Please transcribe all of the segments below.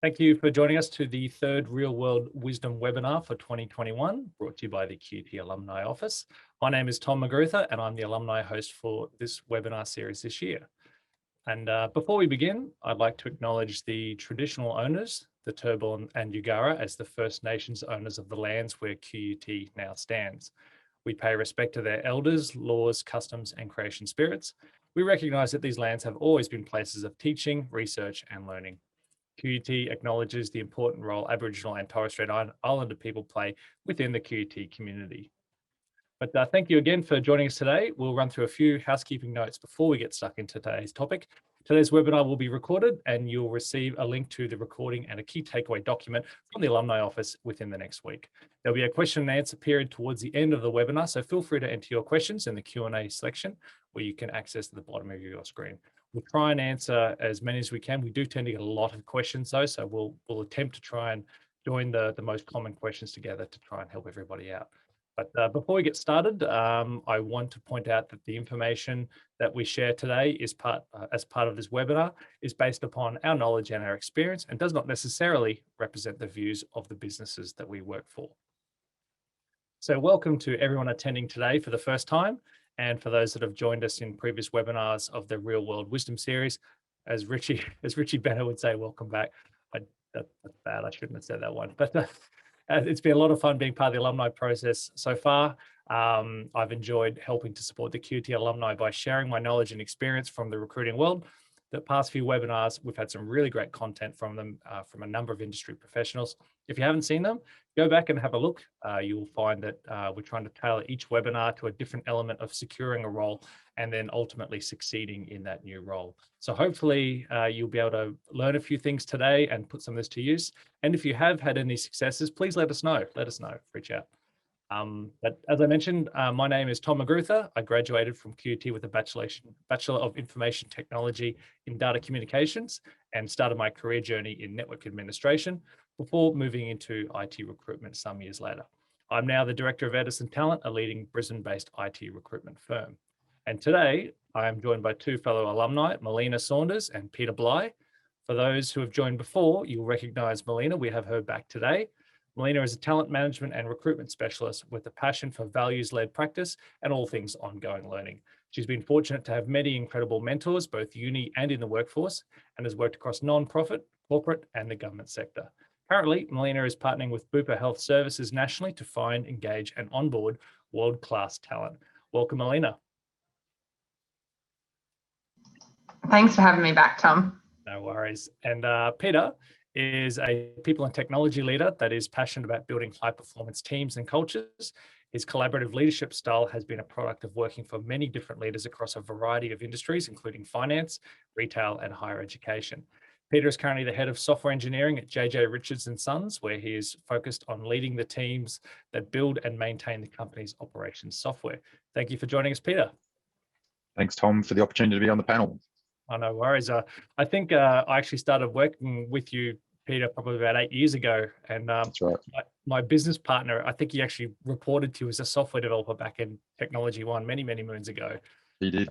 Thank you for joining us to the third Real World Wisdom webinar for 2021, brought to you by the QT Alumni Office. My name is Tom McGruther, and I'm the alumni host for this webinar series this year. And before we begin, I'd like to acknowledge the traditional owners, the Turrbal and Yugara, as the First Nations owners of the lands where QUT now stands. We pay respect to their elders, laws, customs, and creation spirits. We recognise that these lands have always been places of teaching, research, and learning. QUT acknowledges the important role Aboriginal and Torres Strait Islander people play within the QUT community. But thank you again for joining us today. We'll run through a few housekeeping notes before we get stuck into today's topic. Today's webinar will be recorded and you'll receive a link to the recording and a key takeaway document from the Alumni Office within the next week. There'll be a question and answer period towards the end of the webinar, so feel free to enter your questions in the Q&A section where you can access at the bottom of your screen. We'll try and answer as many as we can. We do tend to get a lot of questions though, so we'll attempt to try and join the most common questions together to try and help everybody out. But before we get started, I want to point out that the information that we share today is as part of this webinar is based upon our knowledge and our experience and does not necessarily represent the views of the businesses that we work for. So welcome to everyone attending today for the first time, and for those that have joined us in previous webinars of the Real World Wisdom series. As Richie Benner would say, welcome back. That's bad, I shouldn't have said that one. But it's been a lot of fun being part of the alumni process so far. I've enjoyed helping to support the QT alumni by sharing my knowledge and experience from the recruiting world. The past few webinars, we've had some really great content from them, from a number of industry professionals. If you haven't seen them, go back and have a look. You'll find that we're trying to tailor each webinar to a different element of securing a role and then ultimately succeeding in that new role. So hopefully you'll be able to learn a few things today and put some of this to use. And if you have had any successes, please let us know. Reach out. But as I mentioned, my name is Tom McGruther. I graduated from QUT with a Bachelor of Information Technology in Data Communications and started my career journey in network administration before moving into IT recruitment some years later. I'm now the Director of Edison Talent, a leading Brisbane-based IT recruitment firm. And today, I am joined by two fellow alumni, Melina Saunders and Peter Bly. For those who have joined before, you'll recognise Melina. We have her back today. Melina is a talent management and recruitment specialist with a passion for values-led practice and all things ongoing learning. She's been fortunate to have many incredible mentors, both uni and in the workforce, and has worked across non-profit, corporate, and the government sector. Currently, Melina is partnering with Bupa Health Services nationally to find, engage, and onboard world-class talent. Welcome, Melina. Thanks for having me back, Tom. No worries. And Peter is a people and technology leader that is passionate about building high-performance teams and cultures. His collaborative leadership style has been a product of working for many different leaders across a variety of industries, including finance, retail, and higher education. Peter is currently the head of software engineering at JJ Richards & Sons, where he is focused on leading the teams that build and maintain the company's operations software. Thank you for joining us, Peter. Thanks, Tom, for the opportunity to be on the panel. Oh, no worries. I think I actually started working with you, Peter, probably about 8 years ago. And That's right. my business partner, I think he actually reported to you as a software developer back in Technology One many, many moons ago. He did.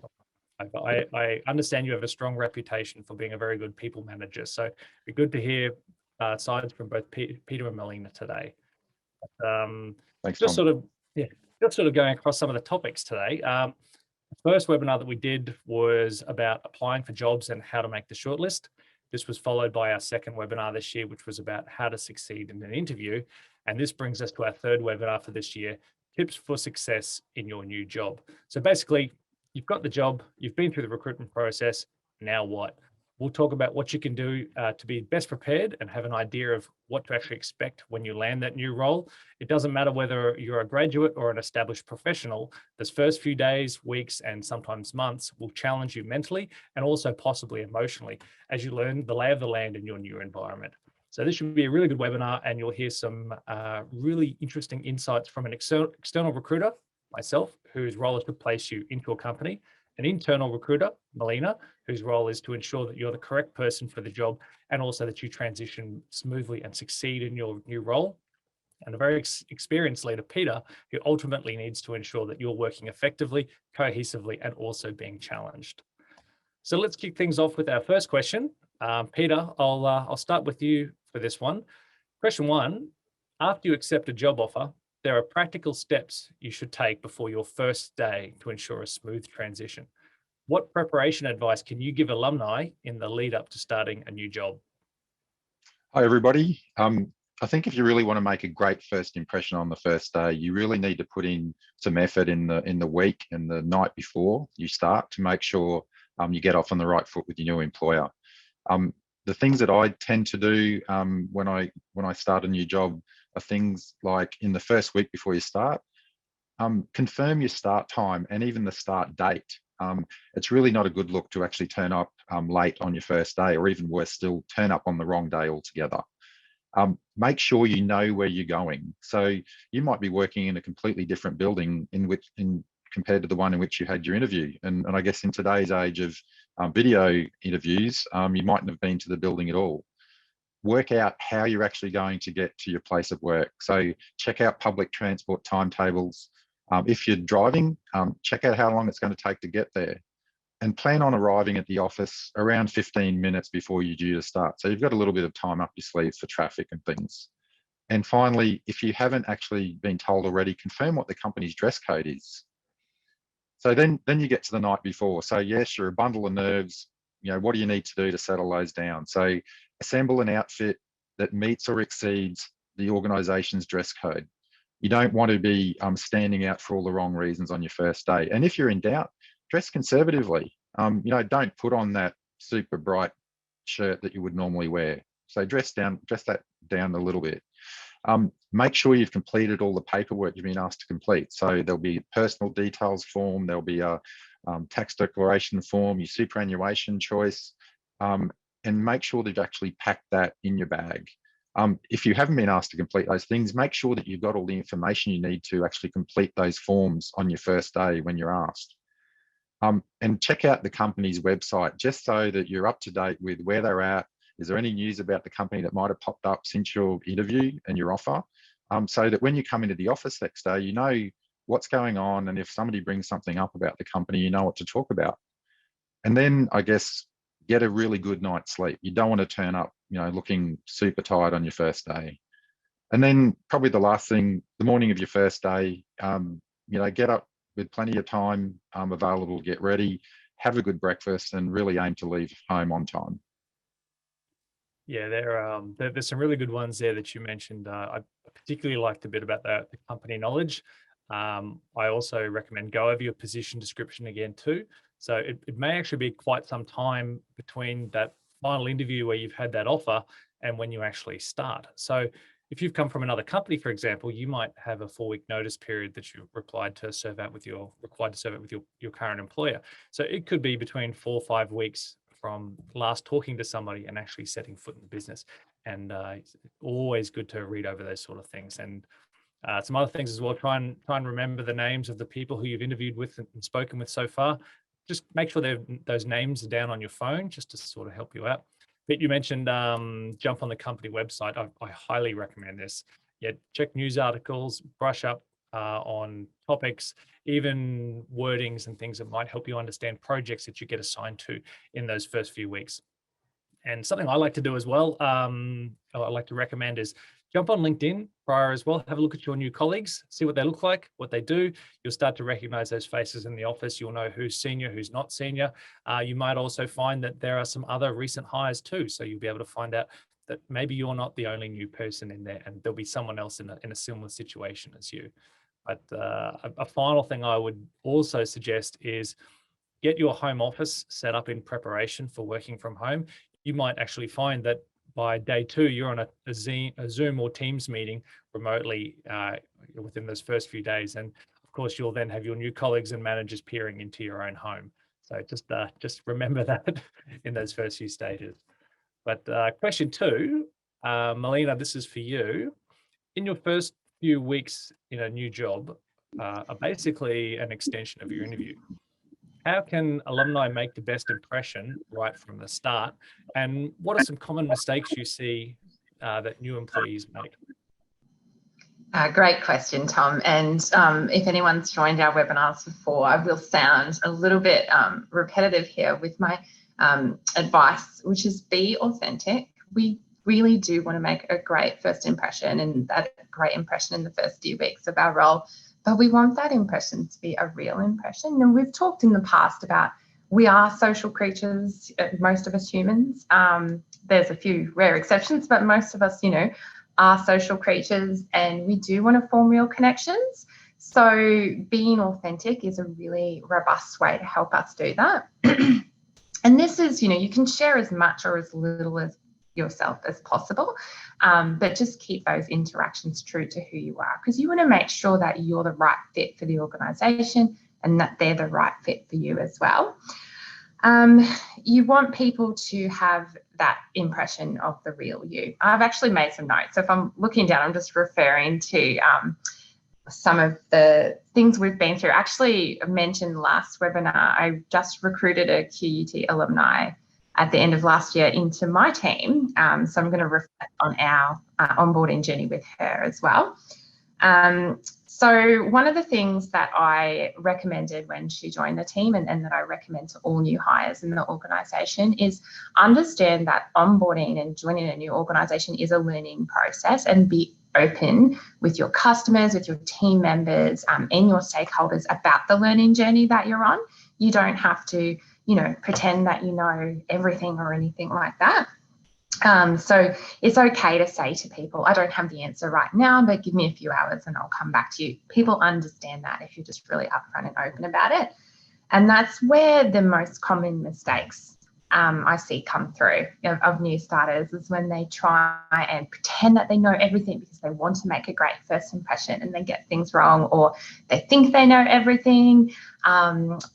I understand you have a strong reputation for being a very good people manager. So it'd be good to hear sides from both Peter and Melina today. Thanks, just Tom. Just sort of going across some of the topics today. The first webinar that we did was about applying for jobs and how to make the shortlist. This was followed by our second webinar this year, which was about how to succeed in an interview. And this brings us to our third webinar for this year, tips for success in your new job. So basically, you've got the job, you've been through the recruitment process, now what? We'll talk about what you can do to be best prepared and have an idea of what to actually expect when you land that new role. It doesn't matter whether you're a graduate or an established professional. Those first few days, weeks, and sometimes months will challenge you mentally and also possibly emotionally as you learn the lay of the land in your new environment. So this should be a really good webinar, and you'll hear some really interesting insights from an external recruiter, myself, whose role is to place you into a company, an internal recruiter, Melina, whose role is to ensure that you're the correct person for the job and also that you transition smoothly and succeed in your new role. And a very experienced leader, Peter, who ultimately needs to ensure that you're working effectively, cohesively, and also being challenged. So let's kick things off with our first question. Peter, I'll start with you for this one. Question 1, after you accept a job offer, there are practical steps you should take before your first day to ensure a smooth transition. What preparation advice can you give alumni in the lead up to starting a new job? Hi, everybody. I think if you really want to make a great first impression on the first day, you really need to put in some effort in the week and the night before you start to make sure you get off on the right foot with your new employer. The things that I tend to do when I start a new job are things like in the first week before you start, confirm your start time and even the start date. It's really not a good look to actually turn up late on your first day, or even worse still, turn up on the wrong day altogether. Make sure you know where you're going. So you might be working in a completely different building compared to the one in which you had your interview. And I guess in today's age of video interviews, you mightn't have been to the building at all. Work out how you're actually going to get to your place of work. So check out public transport timetables. If you're driving, check out how long it's going to take to get there, and plan on arriving at the office around 15 minutes before you're due to start. So you've got a little bit of time up your sleeves for traffic and things. And finally, if you haven't actually been told already, confirm what the company's dress code is. So then you get to the night before. So yes, you're a bundle of nerves. You know, what do you need to do to settle those down? So assemble an outfit that meets or exceeds the organization's dress code. You don't want to be standing out for all the wrong reasons on your first day. And if you're in doubt, dress conservatively. You know, don't put on that super bright shirt that you would normally wear. So dress that down a little bit. Make sure you've completed all the paperwork you've been asked to complete. So there'll be a personal details form, there'll be a tax declaration form, your superannuation choice, and make sure that you've actually packed that in your bag. If you haven't been asked to complete those things, make sure that you've got all the information you need to actually complete those forms on your first day when you're asked. And check out the company's website just so that you're up to date with where they're at. Is there any news about the company that might have popped up since your interview and your offer? So that when you come into the office next day, you know what's going on, and if somebody brings something up about the company, you know what to talk about. And then I guess get a really good night's sleep. You don't want to turn up, you know, looking super tired on your first day. And then probably the last thing, the morning of your first day, you know, get up with plenty of time available to get ready, have a good breakfast, and really aim to leave home on time. Yeah, there's some really good ones there that you mentioned. I particularly liked the bit about the company knowledge. I also recommend go over your position description again too. So it may actually be quite some time between that final interview where you've had that offer and when you actually start. So if you've come from another company, for example, you might have a 4-week notice period that you're required to serve out with your current employer. So it could be between 4 or 5 weeks from last talking to somebody and actually setting foot in the business. And it's always good to read over those sort of things. And some other things as well, try and remember the names of the people who you've interviewed with and spoken with so far. Just make sure those names are down on your phone just to sort of help you out. But you mentioned jump on the company website. I highly recommend this. Yeah, check news articles, brush up on topics, even wordings and things that might help you understand projects that you get assigned to in those first few weeks. And something I like to do as well, I like to recommend is jump on LinkedIn prior as well. Have a look at your new colleagues, see what they look like, what they do. You'll start to recognize those faces in the office. You'll know who's senior, who's not senior. You might also find that there are some other recent hires too. So you'll be able to find out that maybe you're not the only new person in there and there'll be someone else in a similar situation as you. But a final thing I would also suggest is get your home office set up in preparation for working from home. You might actually find that by day 2, you're on a Zoom or Teams meeting remotely within those first few days. And of course, you'll then have your new colleagues and managers peering into your own home. So just remember that in those first few stages. But question 2, Melina, this is for you. In your first few weeks in a new job are basically an extension of your interview. How can alumni make the best impression right from the start? And what are some common mistakes you see that new employees make? Great question, Tom. And if anyone's joined our webinars before, I will sound a little bit repetitive here with my advice, which is be authentic. We really do want to make a great first impression, and that great impression in the first few weeks of our role. But we want that impression to be a real impression. And we've talked in the past about we are social creatures, most of us humans. There's a few rare exceptions, but most of us, are social creatures, and we do want to form real connections. So being authentic is a really robust way to help us do that. And this is, you can share as much or as little as yourself as possible, but just keep those interactions true to who you are, because you want to make sure that you're the right fit for the organisation and that they're the right fit for you as well. You want people to have that impression of the real you. I've actually made some notes. So if I'm looking down, I'm just referring to some of the things we've been through. Actually, I mentioned last webinar, I just recruited a QUT alumni at the end of last year into my team. So I'm going to reflect on our onboarding journey with her as well. So one of the things that I recommended when she joined the team, and that I recommend to all new hires in the organisation, is understand that onboarding and joining a new organisation is a learning process, and be open with your customers, with your team members, and your stakeholders about the learning journey that you're on. You don't have to, pretend that you know everything or anything like that. So it's okay to say to people, I don't have the answer right now, but give me a few hours and I'll come back to you. People understand that if you're just really upfront and open about it. And that's where the most common mistakes I see come through of new starters, is when they try and pretend that they know everything because they want to make a great first impression, and they get things wrong, or they think they know everything,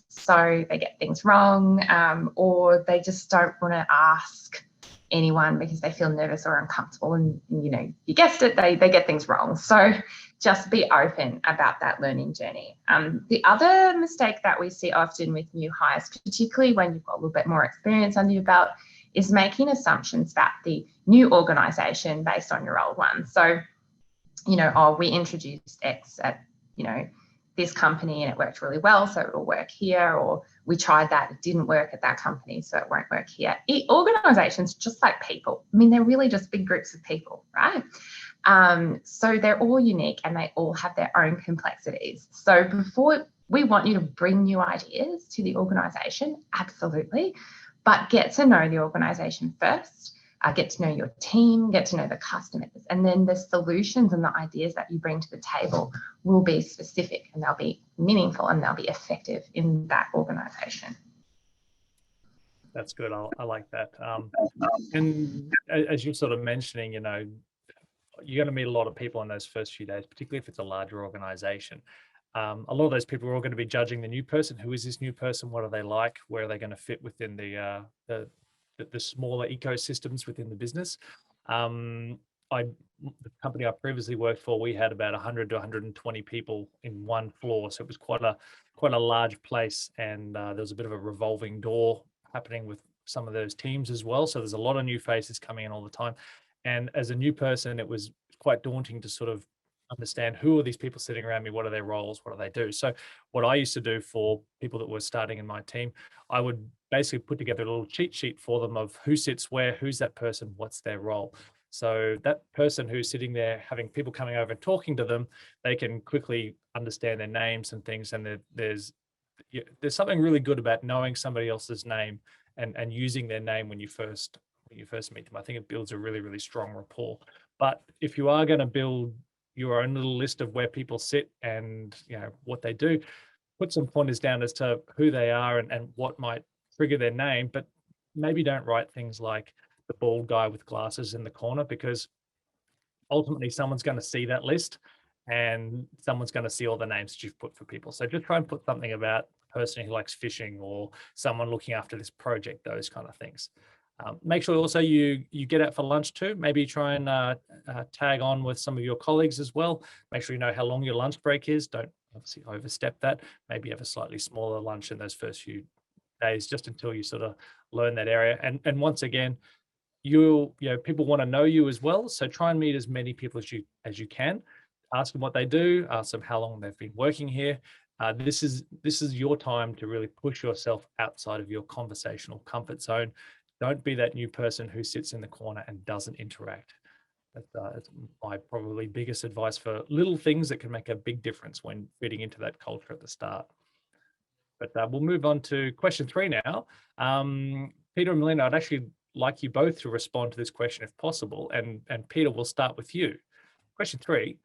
so they get things wrong, or they just don't want to ask anyone because they feel nervous or uncomfortable, and you guessed it, they get things wrong. So just be open about that learning journey. The other mistake that we see often with new hires, particularly when you've got a little bit more experience under your belt, is making assumptions about the new organisation based on your old one. So, we introduced X at, this company and it worked really well, so it'll work here, or we tried that, it didn't work at that company, so it won't work here. Organisations, just like people, they're really just big groups of people, right? So they're all unique and they all have their own complexities. So before, we want you to bring new ideas to the organisation, absolutely, but get to know the organisation first. Get to know your team, get to know the customers, and then the solutions and the ideas that you bring to the table will be specific, and they'll be meaningful, and they'll be effective in that organisation. That's good. I like that. And as you're sort of mentioning, you're going to meet a lot of people in those first few days, particularly if it's a larger organisation. A lot of those people are all going to be judging the new person. Who is this new person? What are they like? Where are they going to fit within the smaller ecosystems within the business? The company I previously worked for, we had about 100 to 120 people in one floor, so it was quite a large place, and there was a bit of a revolving door happening with some of those teams as well. So there's a lot of new faces coming in all the time, and as a new person, it was quite daunting to sort of understand, who are these people sitting around me, what are their roles, what do they do? So what I used to do for people that were starting in my team, I would basically put together a little cheat sheet for them of who sits where, who's that person, what's their role. So that person who's sitting there having people coming over and talking to them, they can quickly understand their names and things. And there's something really good about knowing somebody else's name and using their name when you first meet them. I think it builds a really, really strong rapport. But if you are going to build your own little list of where people sit and what they do, put some pointers down as to who they are and what might trigger their name, but maybe don't write things like the bald guy with glasses in the corner, because ultimately someone's going to see that list and someone's going to see all the names that you've put for people. So just try and put something about a person who likes fishing, or someone looking after this project, those kind of things. Make sure also you get out for lunch too. Maybe try and tag on with some of your colleagues as well. Make sure you know how long your lunch break is. Don't obviously overstep that. Maybe have a slightly smaller lunch in those first few days, just until you sort of learn that area. And once again, people want to know you as well. So try and meet as many people as you can. Ask them what they do. Ask them how long they've been working here. This is your time to really push yourself outside of your conversational comfort zone. Don't be that new person who sits in the corner and doesn't interact. That's my probably biggest advice for little things that can make a big difference when fitting into that culture at the start. But we'll move on to question 3 now. Peter and Melina, I'd actually like you both to respond to this question if possible. And Peter, we'll start with you. Question 3.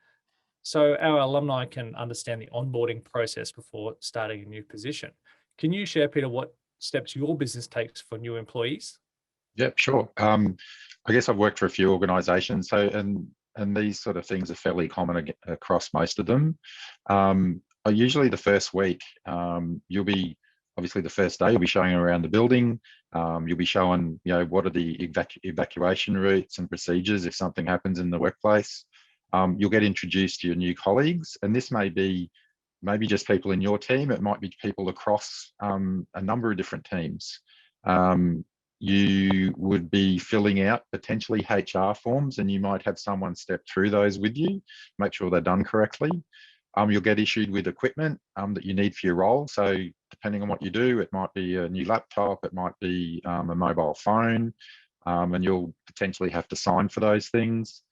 So our alumni can understand the onboarding process before starting a new position. Can you share, Peter, what steps your business takes for new employees? Yep, sure. I guess I've worked for a few organisations, so and these sort of things are fairly common across most of them. Usually the first week, you'll be obviously the first day you'll be showing around the building. You'll be showing, what are the evacuation routes and procedures if something happens in the workplace. You'll get introduced to your new colleagues, and this may be maybe just people in your team. It might be people across a number of different teams. You would be filling out potentially HR forms, and you might have someone step through those with you, make sure they're done correctly. You'll get issued with equipment that you need for your role. So depending on what you do, it might be a new laptop, it might be a mobile phone, and you'll potentially have to sign for those things.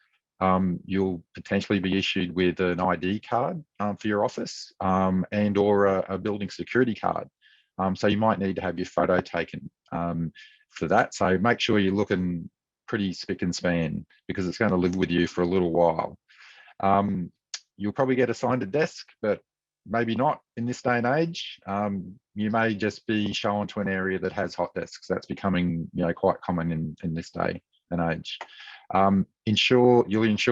You'll potentially be issued with an ID card for your office and or a building security card. So you might need to have your photo taken for that. So make sure you're looking pretty spick and span because it's going to live with you for a little while. You'll probably get assigned a desk, but maybe not in this day and age. You may just be shown to an area that has hot desks. That's becoming quite common in this day and age. You'll ensure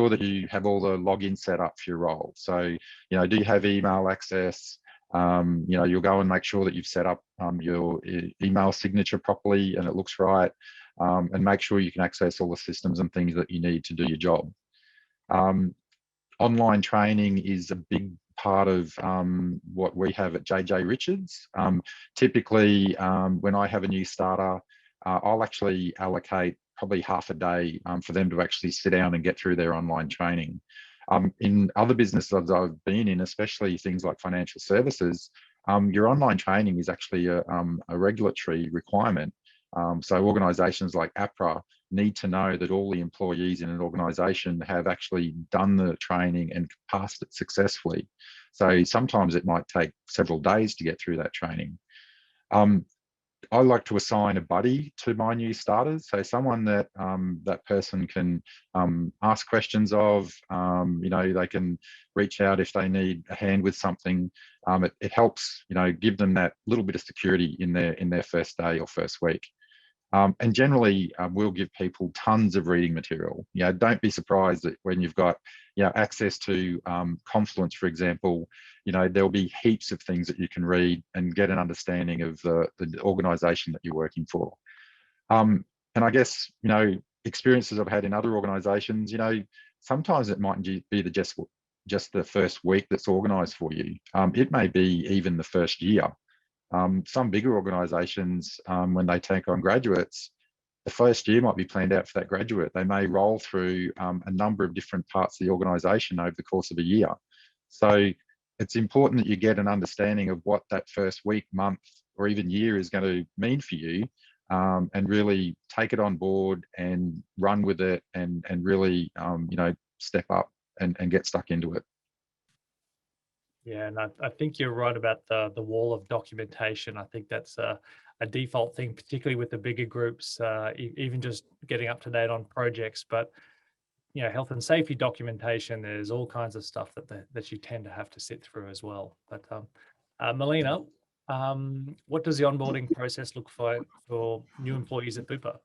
that you have all the logins set up for your role. So, do you have email access? You'll go and make sure that you've set up your email signature properly and it looks right, and make sure you can access all the systems and things that you need to do your job. Online training is a big part of what we have at JJ Richards. Typically, when I have a new starter, I'll actually allocate probably half a day for them to actually sit down and get through their online training. In other businesses I've been in, especially things like financial services, your online training is actually a regulatory requirement. So organisations like APRA need to know that all the employees in an organisation have actually done the training and passed it successfully. So sometimes it might take several days to get through that training. I like to assign a buddy to my new starters, so someone that that person can ask questions of. They can reach out if they need a hand with something. It helps, give them that little bit of security in their first day or first week. And generally, we'll give people tons of reading material. Don't be surprised that when you've got access to Confluence, for example, there'll be heaps of things that you can read and get an understanding of the organisation that you're working for. And I guess, experiences I've had in other organisations, sometimes it might be just the first week that's organised for you. It may be even the first year. Some bigger organisations, when they take on graduates, the first year might be planned out for that graduate. They may roll through a number of different parts of the organisation over the course of a year. So it's important that you get an understanding of what that first week, month, or even year is going to mean for you, and really take it on board and run with it and really, step up and get stuck into it. Yeah, and I think you're right about the wall of documentation. I think that's a default thing, particularly with the bigger groups, even just getting up to date on projects. But health and safety documentation, there's all kinds of stuff that you tend to have to sit through as well. But Melina, what does the onboarding process look for new employees at Bupa?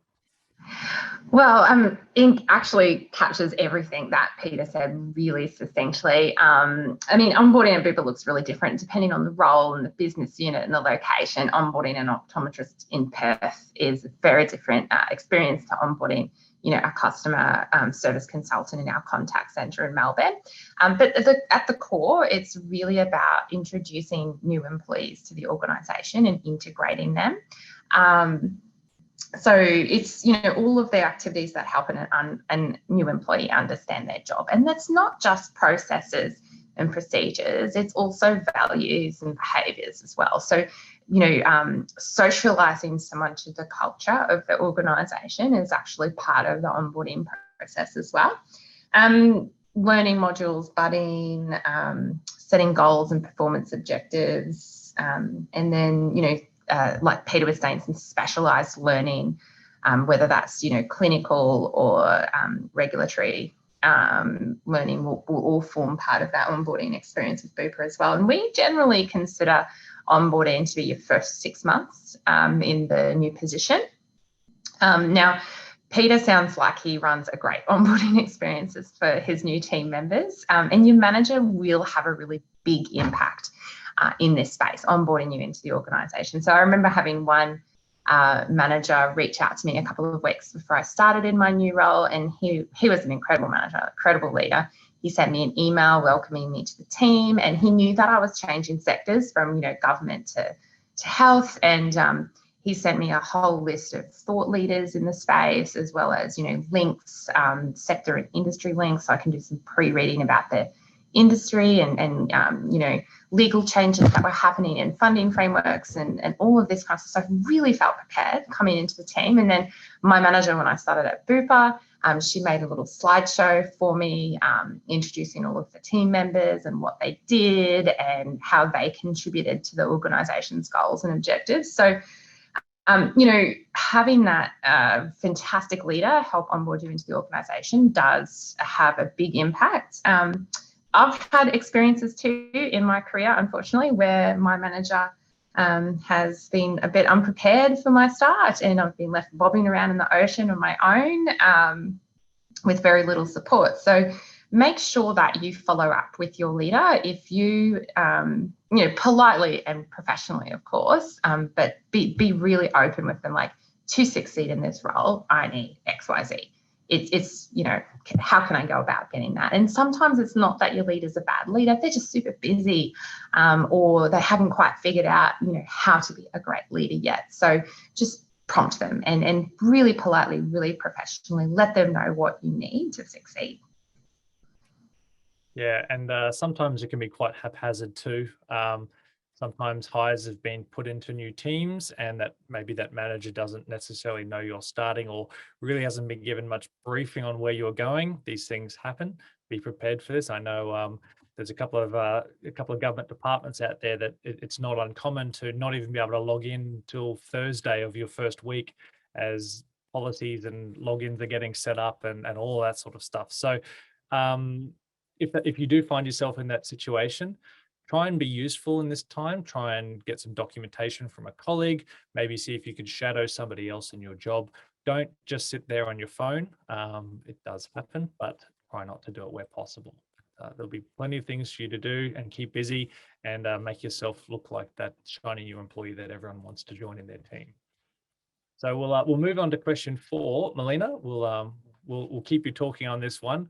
Well, it actually captures everything that Peter said really succinctly. Onboarding at Bupa looks really different depending on the role and the business unit and the location. Onboarding an optometrist in Perth is a very different experience to onboarding, a customer service consultant in our contact centre in Melbourne. But at the core, it's really about introducing new employees to the organisation and integrating them. So it's, all of the activities that help a new employee understand their job. And that's not just processes and procedures, it's also values and behaviours as well. So socializing someone to the culture of the organisation is actually part of the onboarding process as well. Learning modules, budding, setting goals and performance objectives, and then, like Peter was saying, some specialised learning, whether that's, clinical or regulatory learning will all form part of that onboarding experience with Bupa as well. And we generally consider onboarding to be your first 6 months in the new position. Now, Peter sounds like he runs a great onboarding experiences for his new team members, and your manager will have a really big impact in this space, onboarding you into the organisation. So I remember having one manager reach out to me a couple of weeks before I started in my new role, and he was an incredible manager, incredible leader. He sent me an email welcoming me to the team, and he knew that I was changing sectors from, government to health, and he sent me a whole list of thought leaders in the space, as well as, links, sector and industry links, so I can do some pre-reading about the industry and legal changes that were happening in funding frameworks and all of this kind of stuff. So I really felt prepared coming into the team. And then my manager, when I started at Bupa, she made a little slideshow for me, introducing all of the team members and what they did and how they contributed to the organisation's goals and objectives. So having that fantastic leader help onboard you into the organisation does have a big impact. I've had experiences too in my career, unfortunately, where my manager has been a bit unprepared for my start, and I've been left bobbing around in the ocean on my own with very little support. So make sure that you follow up with your leader if you, politely and professionally, of course, but be really open with them, like, to succeed in this role, I need X, Y, Z. It's how can I go about getting that? And sometimes it's not that your leader's a bad leader, they're just super busy, or they haven't quite figured out, how to be a great leader yet. So just prompt them and really politely, really professionally let them know what you need to succeed. Yeah, and sometimes it can be quite haphazard too. Sometimes hires have been put into new teams, and that maybe that manager doesn't necessarily know you're starting or really hasn't been given much briefing on where you're going. These things happen. Be prepared for this. I know there's a couple of government departments out there that it's not uncommon to not even be able to log in till Thursday of your first week, as policies and logins are getting set up and all that sort of stuff. So if you do find yourself in that situation, try and be useful in this time. Try and get some documentation from a colleague. Maybe see if you can shadow somebody else in your job. Don't just sit there on your phone. It does happen, but try not to do it where possible. There'll be plenty of things for you to do, and keep busy and make yourself look like that shiny new employee that everyone wants to join in their team. So we'll move on to question 4. Melina, we'll keep you talking on this one.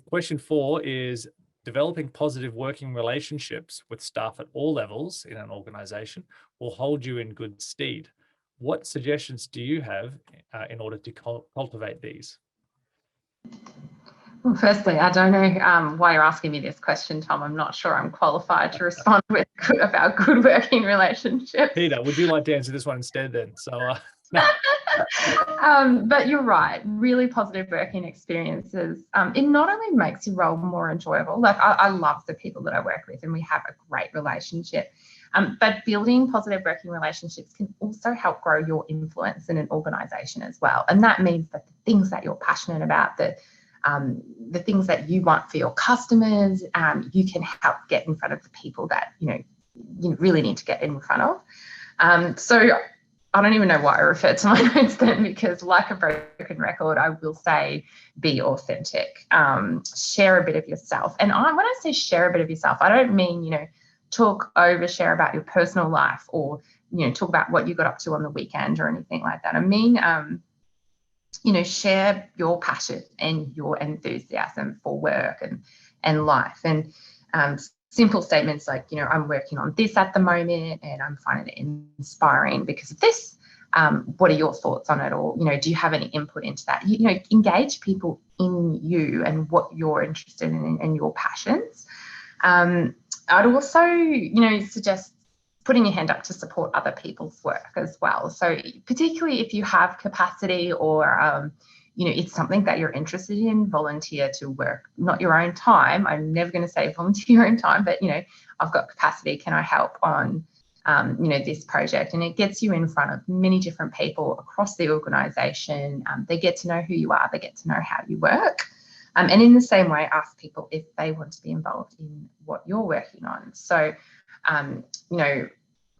Question 4 is: developing positive working relationships with staff at all levels in an organisation will hold you in good stead. What suggestions do you have in order to cultivate these? Well, firstly, I don't know why you're asking me this question, Tom. I'm not sure I'm qualified to respond about good working relationships. Peter, would you like to answer this one instead then? So, but you're right, really positive working experiences. It not only makes your role more enjoyable, like I love the people that I work with and we have a great relationship, but building positive working relationships can also help grow your influence in an organisation as well. And that means that the things that you're passionate about, the things that you want for your customers, you can help get in front of the people that you really need to get in front of. So I don't even know why I referred to my notes then, because like a broken record, I will say be authentic, share a bit of yourself. And when I say share a bit of yourself, I don't mean, share about your personal life or, talk about what you got up to on the weekend or anything like that. I mean, share your passion and your enthusiasm for work and life. And simple statements like, I'm working on this at the moment and I'm finding it inspiring because of this. What are your thoughts on it? Or, do you have any input into that? Engage people in you and what you're interested in and your passions. I'd also, suggest putting your hand up to support other people's work as well. So particularly if you have capacity or it's something that you're interested in, volunteer to work, not your own time. I'm never going to say volunteer your own time, but, I've got capacity. Can I help on, this project? And it gets you in front of many different people across the organisation. They get to know who you are. They get to know how you work. And in the same way, ask people if they want to be involved in what you're working on. So, I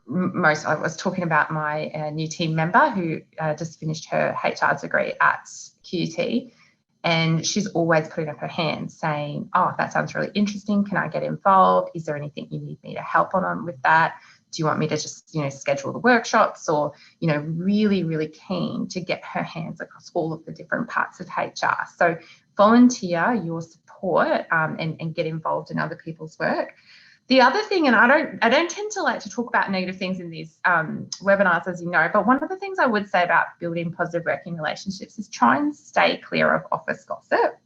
was talking about my new team member who just finished her HR degree at QT, and she's always putting up her hand saying, oh, that sounds really interesting. Can I get involved? Is there anything you need me to help on with that? Do you want me to just, schedule the workshops? Or, really, really keen to get her hands across all of the different parts of HR. So volunteer your support and get involved in other people's work. The other thing, and I don't tend to like to talk about negative things in these webinars, as you know, but one of the things I would say about building positive working relationships is try and stay clear of office gossip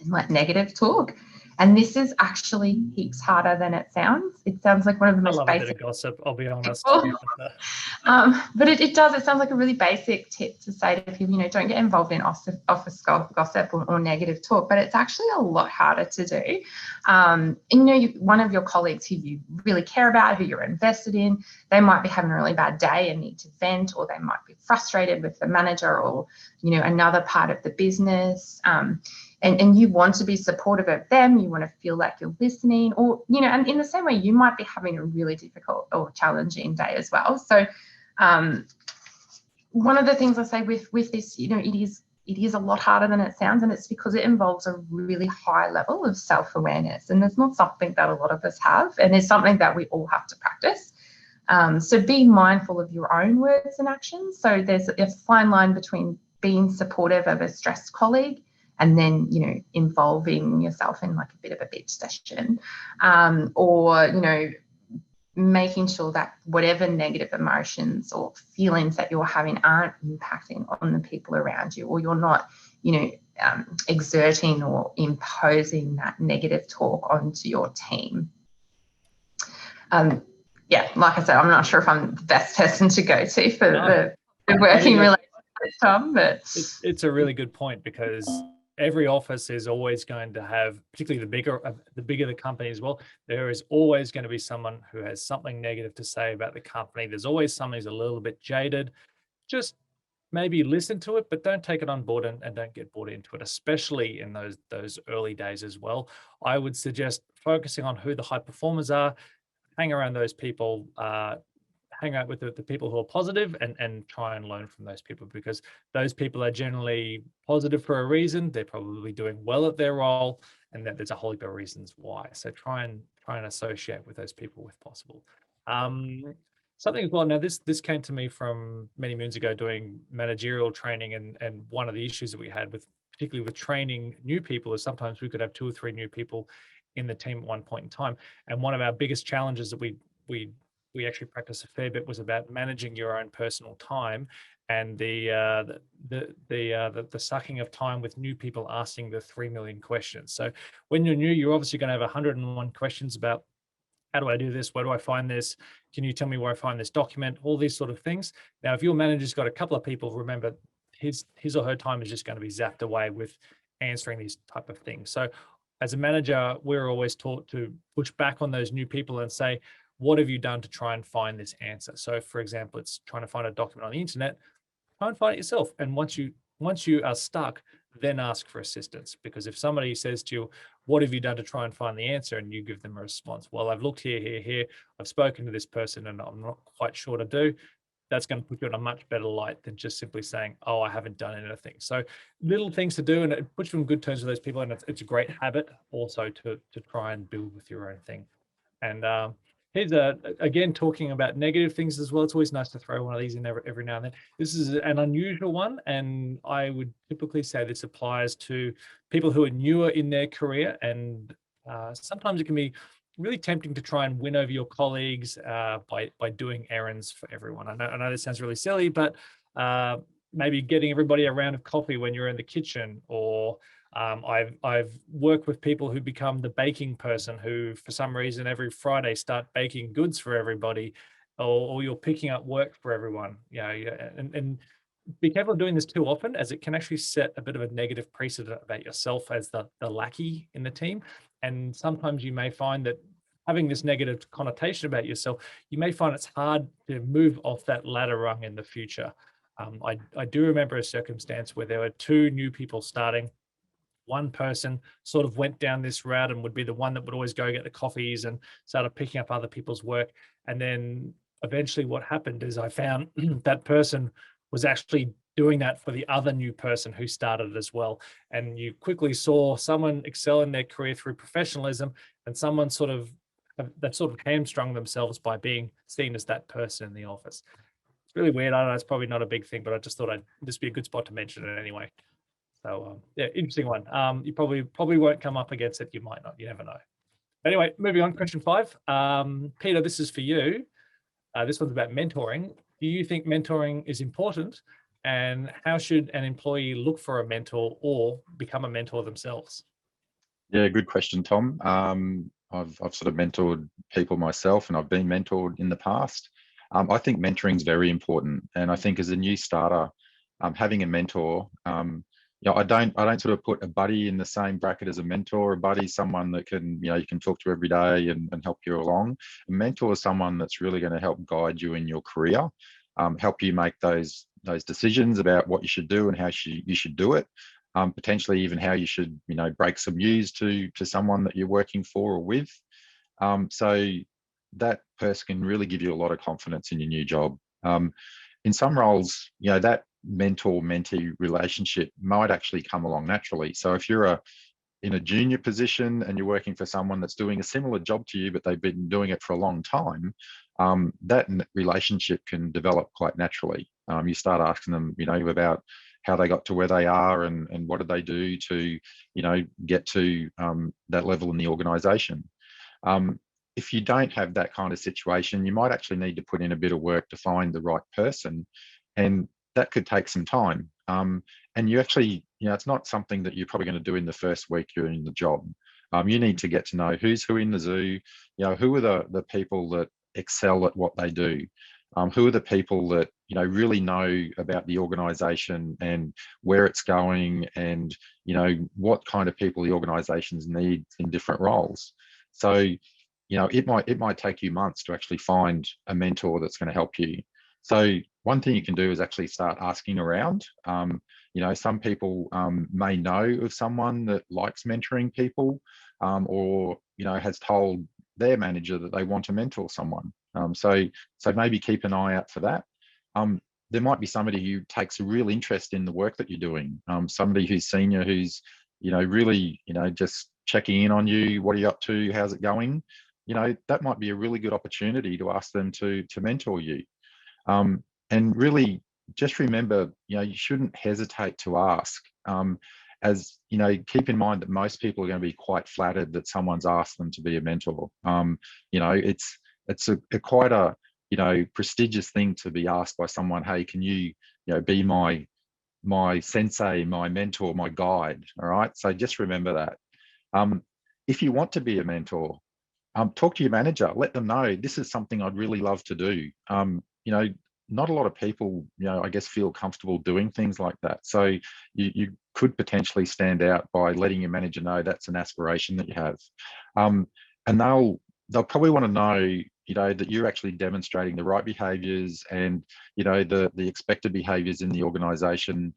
and like negative talk. And this is actually heaps harder than it sounds. It sounds like one of the most basic. I love a bit of gossip, I'll be honest. But it does. It sounds like a really basic tip to say to people, don't get involved in office gossip or negative talk. But it's actually a lot harder to do. One of your colleagues who you really care about, who you're invested in, they might be having a really bad day and need to vent, or they might be frustrated with the manager or, another part of the business. And you want to be supportive of them, you want to feel like you're listening, or, and in the same way, you might be having a really difficult or challenging day as well. So one of the things I say with this, it is a lot harder than it sounds, and it's because it involves a really high level of self-awareness, and it's not something that a lot of us have, and it's something that we all have to practice. So be mindful of your own words and actions. So there's a fine line between being supportive of a stressed colleague and then, involving yourself in like a bit of a bitch session, or, making sure that whatever negative emotions or feelings that you're having aren't impacting on the people around you, or you're not, exerting or imposing that negative talk onto your team. Like I said, I'm not sure if I'm the best person to go to for the working relationship, Tom, but it's a really good point, because every office is always going to have, particularly the bigger the company as well, there is always going to be someone who has something negative to say about the company. There's always someone who's a little bit jaded. Just maybe listen to it, but don't take it on board and don't get bought into it, especially in those early days as well. I would suggest focusing on who the high performers are, hang around those people, hang out with the people who are positive, and try and learn from those people, because those people are generally positive for a reason. They're probably doing well at their role, and that there's a whole heap of reasons why. So try and associate with those people if possible. Something as well, now this came to me from many moons ago doing managerial training, and one of the issues that we had particularly with training new people is sometimes we could have 2 or 3 new people in the team at one point in time. And one of our biggest challenges that we actually practiced a fair bit was about managing your own personal time, and the sucking of time with new people asking the 3 million questions. So when you're new, you're obviously going to have 101 questions about, how do I do this? Where do I find this? Can you tell me where I find this document? All these sort of things. Now, if your manager's got a couple of people, remember his or her time is just going to be zapped away with answering these type of things. So as a manager, we're always taught to push back on those new people and say, what have you done to try and find this answer? So for example, it's trying to find a document on the internet, try and find it yourself. And once you are stuck, then ask for assistance. Because if somebody says to you, what have you done to try and find the answer? And you give them a response, well, I've looked here, I've spoken to this person and I'm not quite sure to do. That's going to put you in a much better light than just simply saying, oh, I haven't done anything. So little things to do, and it puts you in good terms with those people. And it's a great habit also to try and build with your own thing. And here's again, talking about negative things as well. It's always nice to throw one of these in every now and then. This is an unusual one, and I would typically say this applies to people who are newer in their career, and sometimes it can be really tempting to try and win over your colleagues by doing errands for everyone. I know this sounds really silly, but maybe getting everybody a round of coffee when you're in the kitchen, or I've worked with people who become the baking person, who for some reason every Friday start baking goods for everybody. or you're picking up work for everyone. And be careful of doing this too often, as it can actually set a bit of a negative precedent about yourself as the lackey in the team. And sometimes you may find that having this negative connotation about yourself, you may find it's hard to move off that ladder rung in the future. I do remember a circumstance where there were two new people starting. One person sort of went down this route and would be the one that would always go get the coffees and started picking up other people's work. And then eventually what happened is I found that person was actually doing that for the other new person who started as well. And you quickly saw someone excel in their career through professionalism, and someone that sort of hamstrung themselves by being seen as that person in the office. It's really weird. I don't know, it's probably not a big thing, but I just thought this would be a good spot to mention it anyway. So yeah, interesting one. You probably won't come up against it. You might not. You never know. Anyway, moving on. Question 5. Peter, this is for you. This one's about mentoring. Do you think mentoring is important, and how should an employee look for a mentor or become a mentor themselves? Yeah, good question, Tom. I've sort of mentored people myself, and I've been mentored in the past. I think mentoring is very important, and I think as a new starter, having a mentor, I don't sort of put a buddy in the same bracket as a mentor. A buddy is someone that can, you can talk to every day and help you along. A mentor is someone that's really going to help guide you in your career, help you make those decisions about what you should do and how you should do it. Potentially even how you should, break some news to someone that you're working for or with. So that person can really give you a lot of confidence in your new job. In some roles, that mentor-mentee relationship might actually come along naturally. So if you're in a junior position and you're working for someone that's doing a similar job to you, but they've been doing it for a long time, that relationship can develop quite naturally. You start asking them, about how they got to where they are and what did they do to, get to that level in the organization. If you don't have that kind of situation, you might actually need to put in a bit of work to find the right person. And that could take some time. And you actually, it's not something that you're probably going to do in the first week you're in the job. You need to get to know who's who in the zoo, who are the people that excel at what they do, who are the people that, really know about the organization and where it's going and, what kind of people the organizations need in different roles. So, it might take you months to actually find a mentor that's going to help you. So one thing you can do is actually start asking around. Some people may know of someone that likes mentoring people, or has told their manager that they want to mentor someone. So maybe keep an eye out for that. There might be somebody who takes a real interest in the work that you're doing. Somebody who's senior, who's really just checking in on you. What are you up to? How's it going? That might be a really good opportunity to ask them to mentor you. And really just remember, you shouldn't hesitate to ask. Keep in mind that most people are going to be quite flattered that someone's asked them to be a mentor. It's quite a prestigious thing to be asked by someone, hey, can you be my sensei, my mentor, my guide? All right. So just remember that. If you want to be a mentor, talk to your manager, let them know this is something I'd really love to do. Not a lot of people, I guess, feel comfortable doing things like that. So you could potentially stand out by letting your manager know that's an aspiration that you have. And they'll probably want to know, that you're actually demonstrating the right behaviors and, the expected behaviors in the organization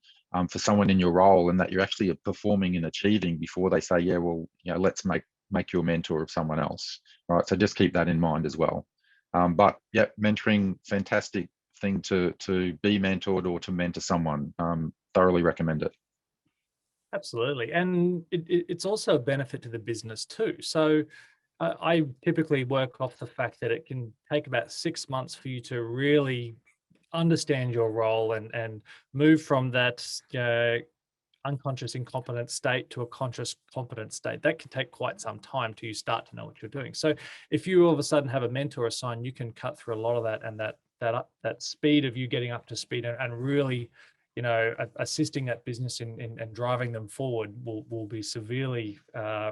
for someone in your role, and that you're actually performing and achieving before they say, yeah, well, let's make you a mentor of someone else. All right. So just keep that in mind as well. But yeah, mentoring, fantastic thing to be mentored or to mentor someone. Thoroughly recommend it. Absolutely. And it's also a benefit to the business too. So I typically work off the fact that it can take about 6 months for you to really understand your role and move from that unconscious incompetent state to a conscious competent state. That can take quite some time till you start to know what you're doing. So if you all of a sudden have a mentor assigned, you can cut through a lot of that, and that speed of you getting up to speed and really assisting that business in driving them forward will be severely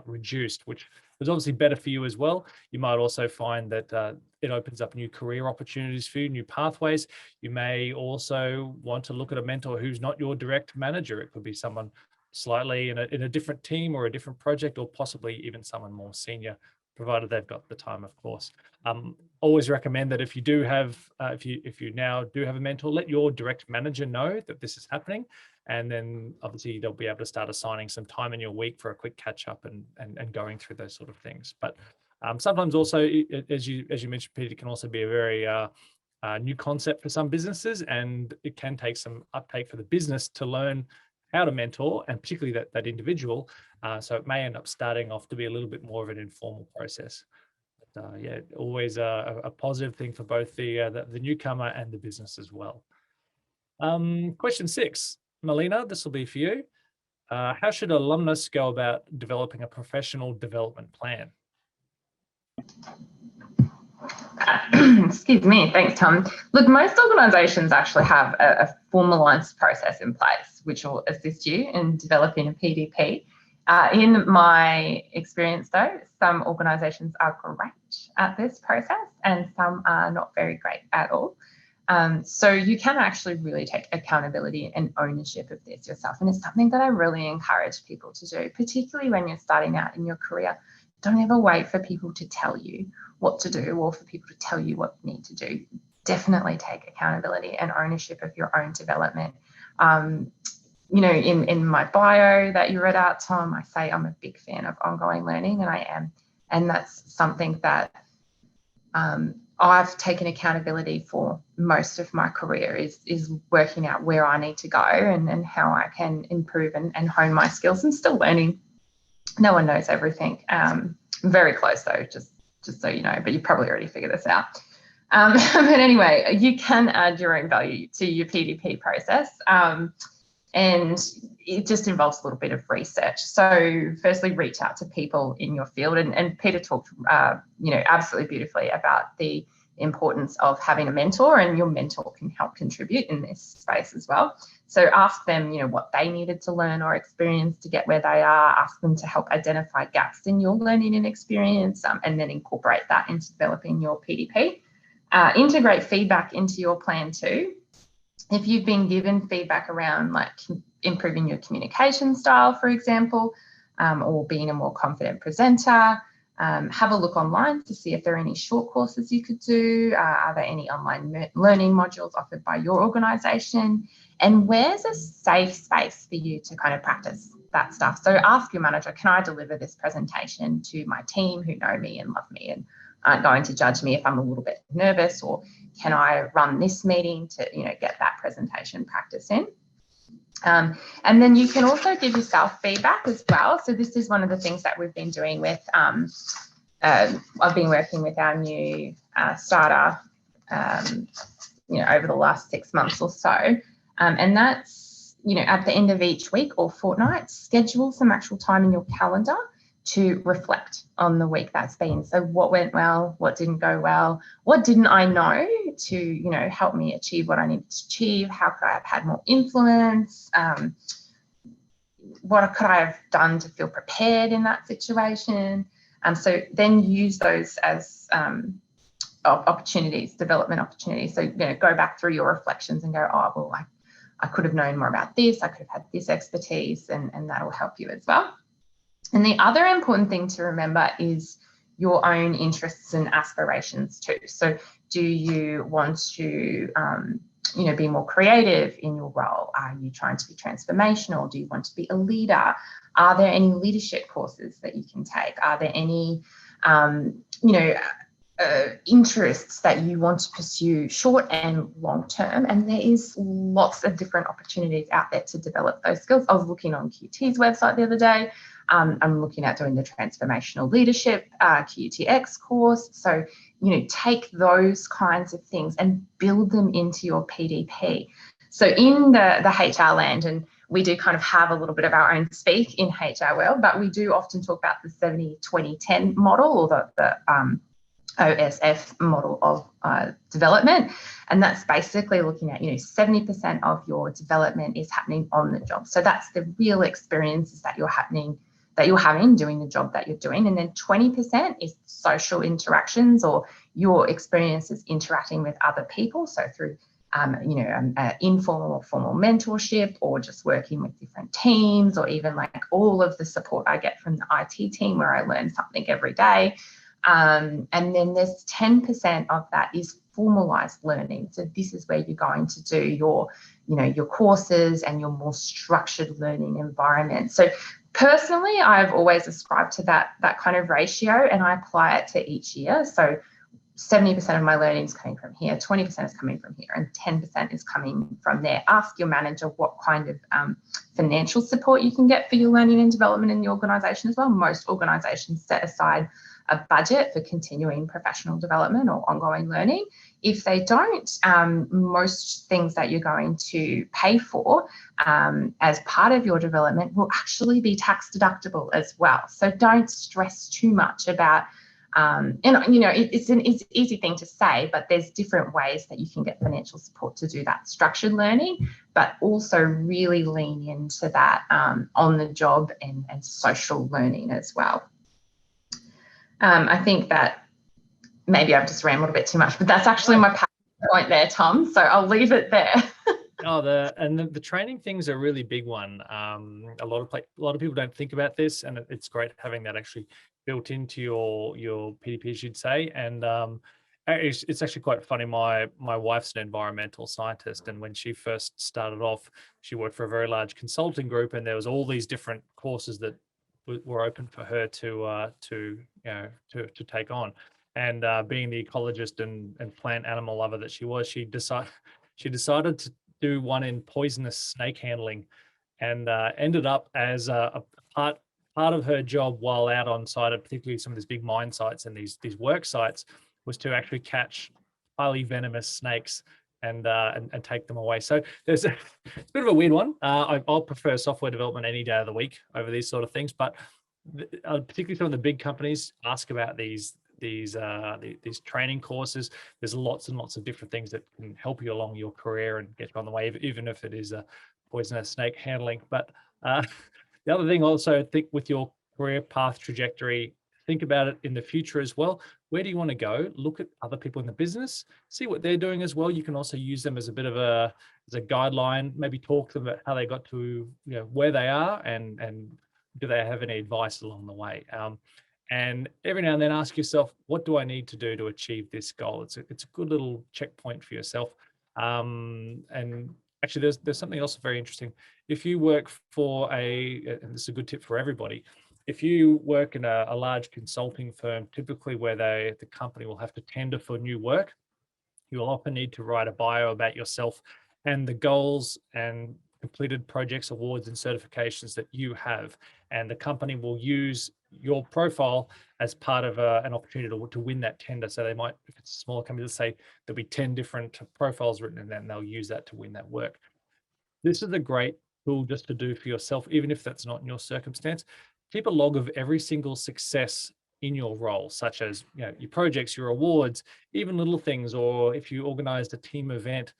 reduced, which is obviously better for you as well. You might also find that it opens up new career opportunities for you, new pathways. You may also want to look at a mentor who's not your direct manager. It could be someone slightly in a different team or a different project, or possibly even someone more senior, provided they've got the time, of course. Always recommend that if you do have, if you now do have a mentor, let your direct manager know that this is happening, and then obviously they'll be able to start assigning some time in your week for a quick catch up and going through those sort of things. But sometimes also, as you mentioned, Peter, it can also be a very new concept for some businesses, and it can take some uptake for the business to learn how to mentor, and particularly that individual. So it may end up starting off to be a little bit more of an informal process. But, yeah, always a positive thing for both the newcomer and the business as well. Question 6, Melina, this will be for you. How should alumnus go about developing a professional development plan? Excuse me. Thanks, Tom. Look, most organisations actually have a formalised process in place which will assist you in developing a PDP. In my experience, though, some organisations are great at this process and some are not very great at all. So you can actually really take accountability and ownership of this yourself. And it's something that I really encourage people to do, particularly when you're starting out in your career. Don't ever wait for people to tell you what to do or for people to tell you what you need to do. Definitely take accountability and ownership of your own development. In my bio that you read out, Tom, I say I'm a big fan of ongoing learning, and I am. And that's something that I've taken accountability for most of my career is working out where I need to go and how I can improve and hone my skills. And still learning. No one knows everything. Very close though, just so you know, but you probably already figured this out. But anyway, you can add your own value to your PDP process. And it just involves a little bit of research. So firstly, reach out to people in your field. And Peter talked, absolutely beautifully about the importance of having a mentor, and your mentor can help contribute in this space as well. So ask them, what they needed to learn or experience to get where they are. Ask them to help identify gaps in your learning and experience, and then incorporate that into developing your PDP. Integrate feedback into your plan too. If you've been given feedback around like improving your communication style, for example, or being a more confident presenter, have a look online to see if there are any short courses you could do. Are there any online learning modules offered by your organisation? And where's a safe space for you to kind of practice that stuff? So ask your manager, can I deliver this presentation to my team who know me and love me and aren't going to judge me if I'm a little bit nervous, or can I run this meeting to get that presentation practice in? And then you can also give yourself feedback as well. So this is one of the things that we've been doing with, I've been working with our new starter, over the last 6 months or so. And that's, at the end of each week or fortnight, schedule some actual time in your calendar to reflect on the week that's been. So what went well, what didn't go well, what didn't I know to, help me achieve what I needed to achieve, how could I have had more influence, what could I have done to feel prepared in that situation. So then use those as opportunities, development opportunities. So, go back through your reflections and go, oh, well, I could have known more about this, I could have had this expertise, and that'll help you as well. And the other important thing to remember is your own interests and aspirations too. So do you want to, be more creative in your role? Are you trying to be transformational? Do you want to be a leader? Are there any leadership courses that you can take? Are there any, interests that you want to pursue short and long term? And there is lots of different opportunities out there to develop those skills. I was looking on QT's website the other day. I'm looking at doing the transformational leadership QTX course. So, take those kinds of things and build them into your PDP. So in the HR land, and we do kind of have a little bit of our own speak in HR world, but we do often talk about the 70-20-10 model, or the OSF model of development. And that's basically looking at, 70% of your development is happening on the job. So that's the real experiences that you're having doing the job that you're doing. And then 20% is social interactions, or your experiences interacting with other people. So through, informal or formal mentorship, or just working with different teams, or even like all of the support I get from the IT team where I learn something every day. And then there's 10% of that is formalized learning. So this is where you're going to do your courses and your more structured learning environment. So personally, I've always ascribed to that kind of ratio, and I apply it to each year. So 70% of my learning is coming from here, 20% is coming from here, and 10% is coming from there. Ask your manager what kind of financial support you can get for your learning and development in the organisation as well. Most organisations set aside a budget for continuing professional development or ongoing learning. If they don't, most things that you're going to pay for as part of your development will actually be tax deductible as well. So don't stress too much about, it's an easy thing to say, but there's different ways that you can get financial support to do that structured learning, but also really lean into that on the job and social learning as well. I think that maybe I've just rambled a bit too much, but that's actually my point there, Tom. So I'll leave it there. The training thing's a really big one. A lot of people don't think about this, and it's great having that actually built into your PDPs, you'd say. And it's actually quite funny. My wife's an environmental scientist, and when she first started off, she worked for a very large consulting group, and there was all these different courses that were open for her to take on. And being the ecologist and plant animal lover that she was, she decided to do one in poisonous snake handling, and ended up as a part of her job while out on site, particularly some of these big mine sites and these work sites, was to actually catch highly venomous snakes and take them away. So it's a bit of a weird one. I'll prefer software development any day of the week over these sort of things, but particularly some of the big companies ask about these training courses. There's lots and lots of different things that can help you along your career and get you on the way, even if it is a poisonous snake handling. But the other thing also, I think with your career path trajectory, think about it in the future as well. Where do you want to go? Look at other people in the business, see what they're doing as well. You can also use them as a bit of a guideline, maybe talk to them about how they got to where they are, and do they have any advice along the way. And every now and then ask yourself, what do I need to do to achieve this goal? It's a good little checkpoint for yourself. And actually, there's something else very interesting. If you work for and this is a good tip for everybody, if you work in a large consulting firm, typically where the company will have to tender for new work, you'll often need to write a bio about yourself and the goals and completed projects, awards, and certifications that you have. And the company will use your profile as part of an opportunity to win that tender. So they might, if it's a smaller company, let's say there'll be 10 different profiles written in that, and they'll use that to win that work. This is a great tool just to do for yourself, even if that's not in your circumstance. Keep a log of every single success in your role, such as your projects, your awards, even little things, or if you organized a team event.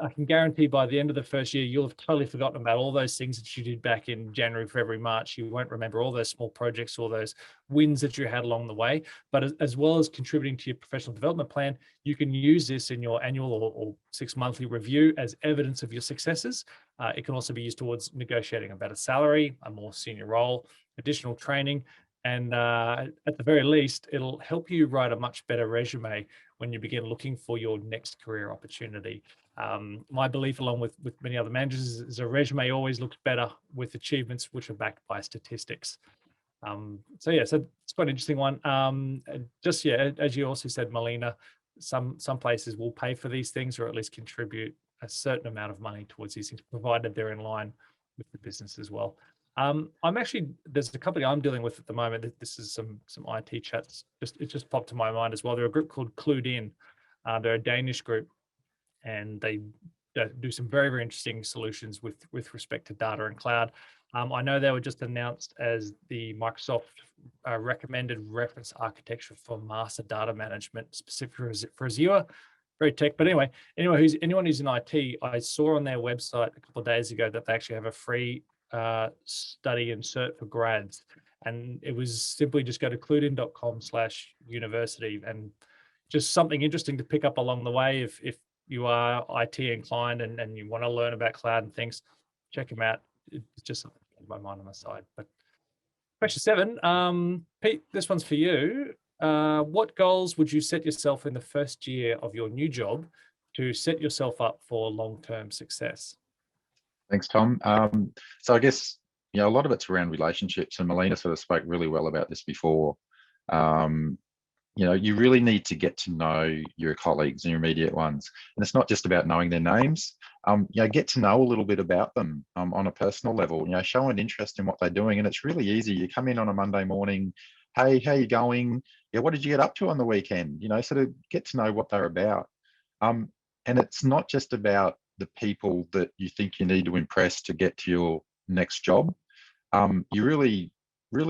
I can guarantee by the end of the first year, you'll have totally forgotten about all those things that you did back in January, February, March. You won't remember all those small projects, all those wins that you had along the way. But as well as contributing to your professional development plan, you can use this in your annual or 6 monthly review as evidence of your successes. It can also be used towards negotiating a better salary, a more senior role, additional training. And at the very least, it'll help you write a much better resume when you begin looking for your next career opportunity. My belief, along with many other managers, is a resume always looks better with achievements which are backed by statistics. So it's quite an interesting one. As you also said, Melina, some places will pay for these things, or at least contribute a certain amount of money towards these things, provided they're in line with the business as well. There's a company I'm dealing with at the moment. This is some IT chats. It just popped to my mind as well. They're a group called Clued In. They're a Danish group, and they do some very, very interesting solutions with respect to data and cloud. I know they were just announced as the Microsoft recommended reference architecture for master data management, specifically for Azure. Very tech, but anyway, anyone who's in IT, I saw on their website a couple of days ago that they actually have a free study and cert for grads, and it was simply just go to cluedin.com/university, and just something interesting to pick up along the way if you are IT inclined and you want to learn about cloud and things, check them out. It's just something in my mind on the side. But question 7, Pete, this one's for you. What goals would you set yourself in the first year of your new job to set yourself up for long-term success? Thanks, Tom. So I guess, a lot of it's around relationships, and Melina sort of spoke really well about this before. You really need to get to know your colleagues and your immediate ones. And it's not just about knowing their names. Get to know a little bit about them on a personal level, show an interest in what they're doing. And it's really easy. You come in on a Monday morning, hey, how you going? Yeah, what did you get up to on the weekend? Sort of get to know what they're about. And it's not just about the people that you think you need to impress to get to your next job. You really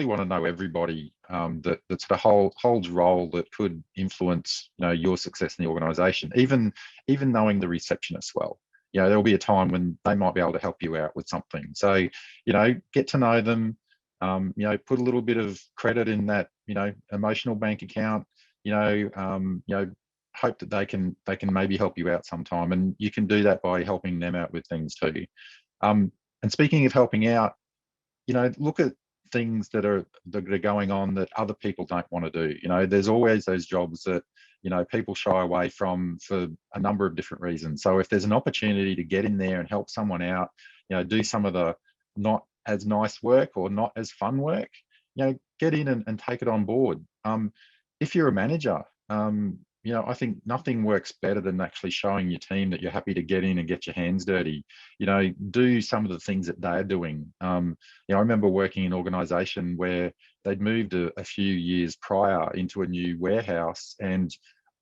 want to know everybody that sort of holds role that could influence your success in the organisation. Even knowing the receptionist well, there'll be a time when they might be able to help you out with something. So get to know them. Put a little bit of credit in that emotional bank account. Hope that they can maybe help you out sometime, and you can do that by helping them out with things too. And speaking of helping out, look at things that are going on that other people don't want to do. There's always those jobs that people shy away from for a number of different reasons. So if there's an opportunity to get in there and help someone out, do some of the not as nice work or not as fun work, get in and take it on board. If you're a manager, I think nothing works better than actually showing your team that you're happy to get in and get your hands dirty. Do some of the things that they're doing. I remember working in an organisation where they'd moved a few years prior into a new warehouse, and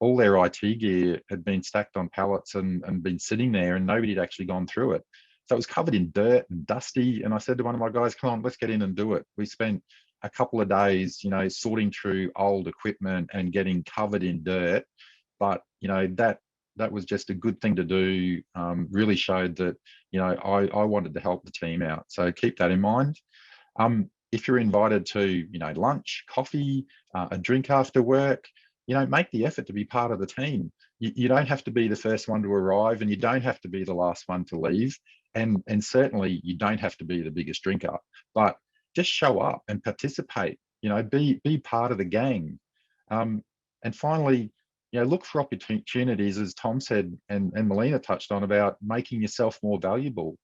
all their IT gear had been stacked on pallets and been sitting there, and nobody had actually gone through it. So it was covered in dirt and dusty. And I said to one of my guys, come on, let's get in and do it. We spent a couple of days, sorting through old equipment and getting covered in dirt. But, that was just a good thing to do. Really showed that, I wanted to help the team out. So keep that in mind. If you're invited to, lunch, coffee, a drink after work, make the effort to be part of the team. You don't have to be the first one to arrive, and you don't have to be the last one to leave. And certainly you don't have to be the biggest drinker, but just show up and participate, be part of the gang. And finally, look for opportunities, as Tom said, and Melina touched on, about making yourself more valuable.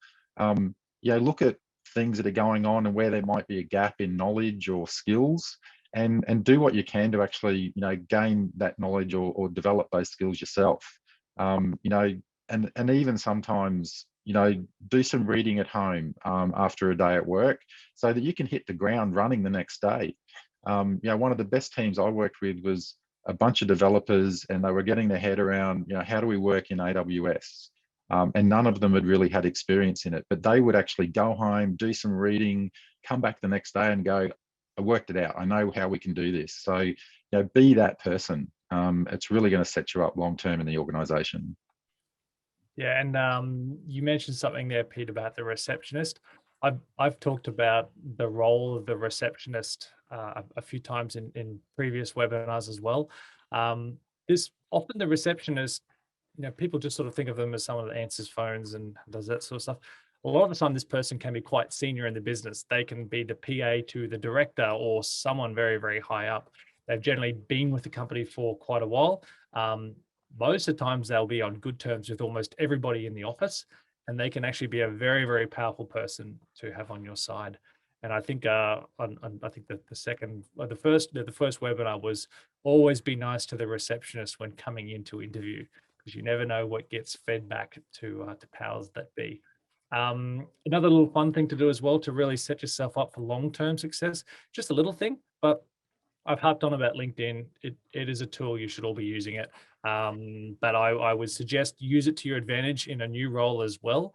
Look at things that are going on and where there might be a gap in knowledge or skills, and do what you can to actually, gain that knowledge or develop those skills yourself. And even sometimes, do some reading at home after a day at work, so that you can hit the ground running the next day. One of the best teams I worked with was a bunch of developers, and they were getting their head around, how do we work in AWS? And none of them had really had experience in it, but they would actually go home, do some reading, come back the next day and go, I worked it out. I know how we can do this. So, be that person. It's really going to set you up long-term in the organization. Yeah, and you mentioned something there, Pete, about the receptionist. I've talked about the role of the receptionist a few times in previous webinars as well. This often the receptionist, people just sort of think of them as someone that answers phones and does that sort of stuff. A lot of the time, this person can be quite senior in the business. They can be the PA to the director or someone very, very high up. They've generally been with the company for quite a while. Most of the times they'll be on good terms with almost everybody in the office, and they can actually be a very, very powerful person to have on your side. And I think I think that the first webinar was always be nice to the receptionist when coming into interview, because you never know what gets fed back to powers that be. Another little fun thing to do as well to really set yourself up for long-term success, just a little thing, but I've harped on about LinkedIn. It is a tool, you should all be using it. But I would suggest use it to your advantage in a new role as well.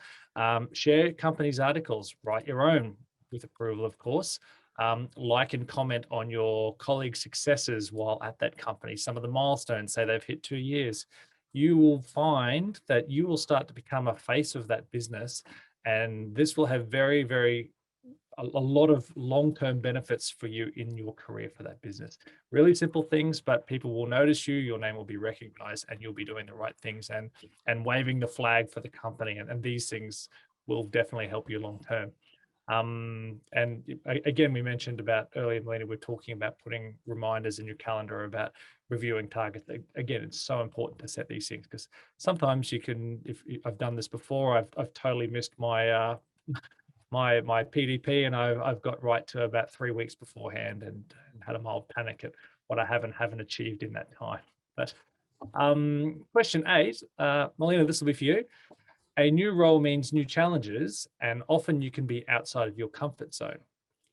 Share companies' articles, write your own, with approval, of course. Like and comment on your colleagues' successes while at that company. Some of the milestones, say they've hit 2 years. You will find that you will start to become a face of that business, and this will have a lot of long-term benefits for you in your career for that business. Really simple things, but people will notice you, your name will be recognized, and you'll be doing the right things and waving the flag for the company. And these things will definitely help you long term. And again, we mentioned about earlier, Melina, we're talking about putting reminders in your calendar about reviewing targets. Again, it's so important to set these things, because sometimes you can, if I've done this before, I've totally missed my my PDP, and I've got right to about 3 weeks beforehand and had a mild panic at what I haven't achieved in that time. But question 8, Melina, this will be for you. A new role means new challenges, and often you can be outside of your comfort zone.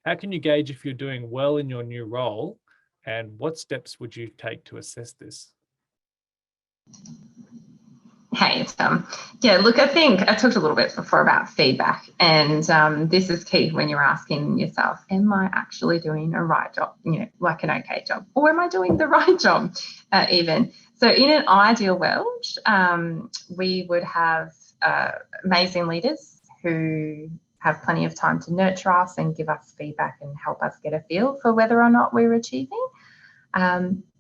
How can you gauge if you're doing well in your new role, and what steps would you take to assess this? Hey, Tom. Yeah, look, I think I talked a little bit before about feedback, and this is key when you're asking yourself, am I actually doing a right job, like an okay job, or am I doing the right job even? So in an ideal world, we would have amazing leaders who have plenty of time to nurture us and give us feedback and help us get a feel for whether or not we're achieving.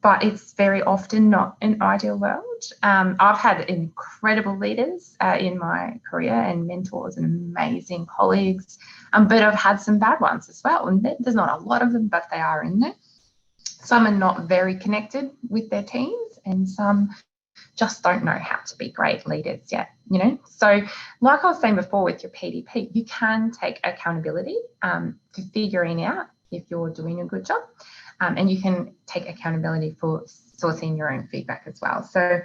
But it's very often not an ideal world. I've had incredible leaders in my career and mentors and amazing colleagues, but I've had some bad ones as well. And there's not a lot of them, but they are in there. Some are not very connected with their teams, and some just don't know how to be great leaders yet, So like I was saying before with your PDP, you can take accountability for figuring out if you're doing a good job. And you can take accountability for sourcing your own feedback as well. So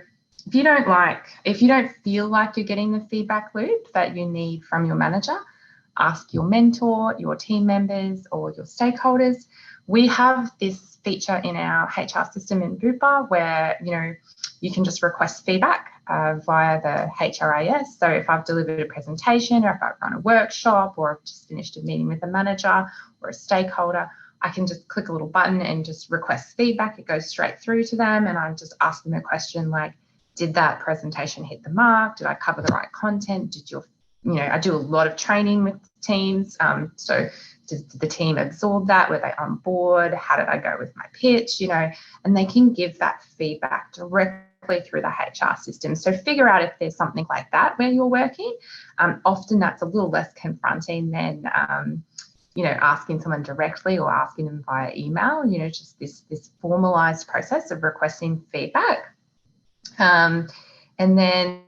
if you don't feel like you're getting the feedback loop that you need from your manager, ask your mentor, your team members, or your stakeholders. We have this feature in our HR system in Bupa where, you can just request feedback via the HRIS. So if I've delivered a presentation, or if I've run a workshop, or I've just finished a meeting with a manager or a stakeholder, I can just click a little button and just request feedback. It goes straight through to them, and I just ask them a question like, did that presentation hit the mark? Did I cover the right content? I do a lot of training with teams. So did the team absorb that? Were they on board? How did I go with my pitch? And they can give that feedback directly through the HR system. So figure out if there's something like that where you're working. Often that's a little less confronting than asking someone directly or asking them via email, just this formalized process of requesting feedback. And then,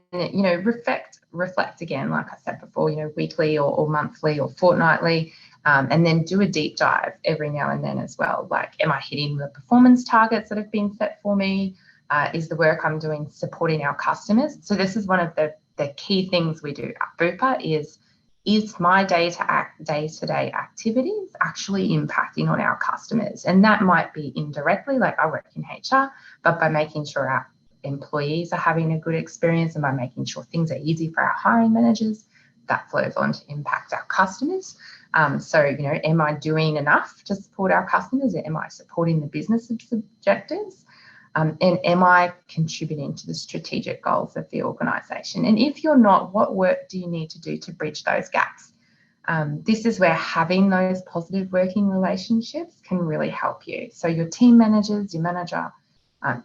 reflect again, like I said before, weekly or monthly or fortnightly, and then do a deep dive every now and then as well. Like, am I hitting the performance targets that have been set for me? Is the work I'm doing supporting our customers? So this is one of the key things we do at Bupa is my day-to-day activities actually impacting on our customers? And that might be indirectly, like I work in HR, but by making sure our employees are having a good experience and by making sure things are easy for our hiring managers, that flows on to impact our customers. So, am I doing enough to support our customers? Am I supporting the business objectives? And am I contributing to the strategic goals of the organisation? And if you're not, what work do you need to do to bridge those gaps? This is where having those positive working relationships can really help you. So your team managers, your manager,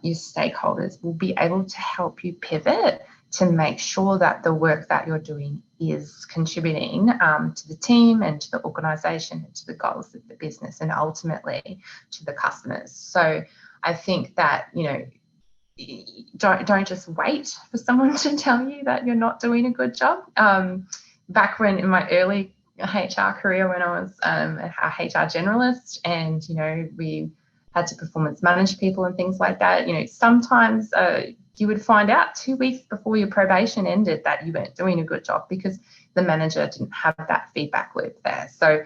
your stakeholders will be able to help you pivot to make sure that the work that you're doing is contributing to the team and to the organisation and to the goals of the business and ultimately to the customers. So I think that, don't just wait for someone to tell you that you're not doing a good job. Back when in my early HR career, when I was a HR generalist and, we had to performance manage people and things like that, sometimes you would find out 2 weeks before your probation ended that you weren't doing a good job because the manager didn't have that feedback loop there. So,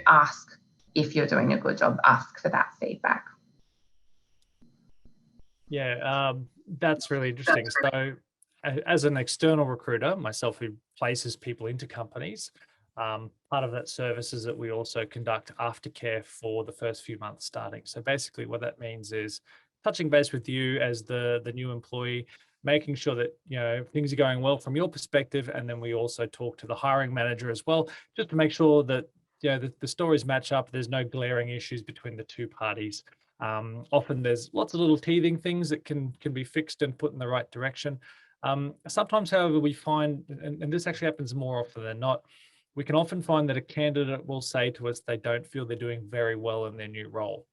ask if you're doing a good job, ask for that feedback. Yeah, that's really interesting. So as an external recruiter, myself who places people into companies, Part of that service is that we also conduct aftercare for the first few months starting. So basically what that means is touching base with you as the new employee, making sure that things are going well from your perspective, and then we also talk to the hiring manager as well, just to make sure that the stories match up. There's no glaring issues between the two parties. Often there's lots of little teething things that can be fixed and put in the right direction. Sometimes, however, we find, and this actually happens more often than not, we can often find that a candidate will say to us they don't feel they're doing very well in their new role.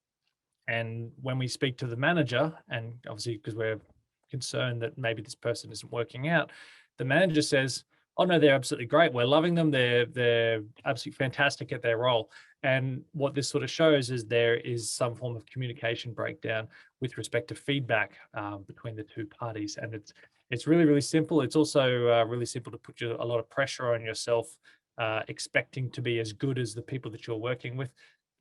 And when we speak to the manager, and obviously because we're concerned that maybe this person isn't working out, the manager says, oh no, they're absolutely great. We're loving them. They're absolutely fantastic at their role. And what this sort of shows is there is some form of communication breakdown with respect to feedback between the two parties. And it's really, really simple. It's also really simple to put a lot of pressure on yourself, expecting to be as good as the people that you're working with.